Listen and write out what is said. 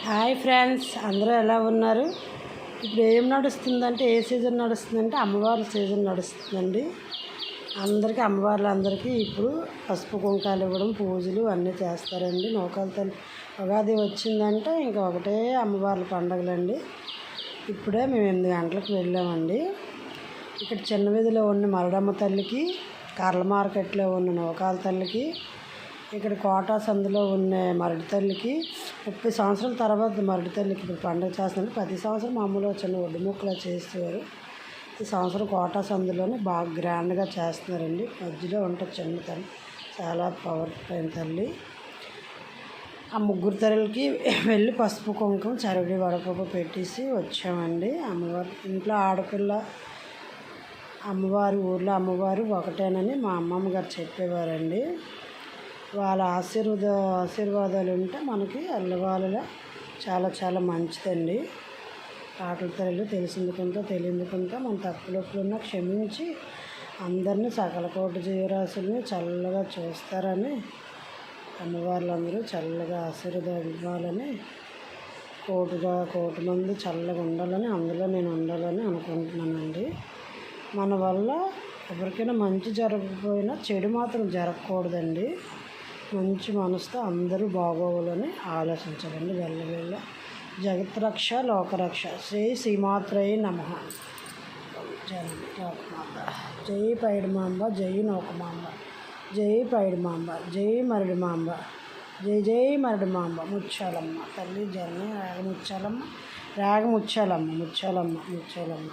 Hi friends, అందరూ ఎలా ఉన్నారు? ఇప్పుడు ఏం నడుస్తుందంటే, ఏ సీజన్ నడుస్తుందంటే అమ్మవార్ల సీజన్ నడుస్తుందండి. అమ్మవార్లందరికీ ఇప్పుడు పసుపు కుంకాలు ఇవ్వడం, పూజలు అన్నీ చేస్తారండి. నూకాల తల్లి ఉగాది వచ్చిందంటే ఇంకా ఒకటే అమ్మవార్ల పండగలండి. ఇప్పుడే మేము 8 గంటలకు వెళ్ళామండి. ఇక్కడ చిన్న వీధిలో ఉన్న మరడమ్మ తల్లికి, కర్ల మార్కెట్లో ఉన్న నూకాల తల్లికి, ఇక్కడ కోటా సందులో ఉన్న మరడి తల్లికి 30 సంవత్సరాల తర్వాత మరడి తల్లికి ఇప్పుడు పండుగ చేస్తున్నారు. ప్రతి సంవత్సరం మామూలుగా చిన్న ఒడ్డు ముక్కలా చేసేవారు. ఈ సంవత్సరం కోటా సందులోనే బాగా గ్రాండ్గా చేస్తున్నారండి. మధ్యలో ఉంటుంది చిన్న తల్లి, చాలా పవర్ఫుల్ తల్లి. ఆ 3 తల్లికి వెళ్ళి పసుపు కుంకుమ చరడి వడపప్పు పెట్టేసి వచ్చామండి. అమ్మవారు ఇంట్లో ఆడపిల్ల అమ్మవారు, ఊర్లో అమ్మవారు ఒకటేనని మా అమ్మమ్మ గారు చెప్పేవారండి. వాళ్ళ ఆశీర్వాదాలు ఉంటే మనకి అల్లవాళ్ళలా చాలా చాలా మంచిదండి. ఆటల తల్లి తెలిసిందుకుంటా తెలియదుకుంటా మన తప్పులప్పులున్నా క్షమించి అందరినీ సకల కోటి జీవరాశుల్ని చల్లగా చూస్తారని, అమ్మవార్లందరూ చల్లగా ఆశీర్వాదాలు ఇవ్వాలని, కోటి మంది చల్లగా ఉండాలని, అందులో నేను ఉండాలని అనుకుంటున్నానండి. మన వల్ల ఎవరికైనా మంచి జరగకపోయినా చెడు మాత్రం జరగకూడదండి. మంచి మనసుతో అందరూ బాగోవాలని ఆలోచించాలండి. వెళ్ళ జగత్రక్ష లోకరక్ష శ్రీ శ్రీమాత్రయ నమః. జై పైడిమాంబ, జై నౌకమాంబ, జై పైడిమాంబ, జై మరడిమాంబ, జై మరడిమాంబ. ముత్యాలమ్మ తల్లి జనని రాగముత్యాలమ్మ, ముత్యాలమ్మ.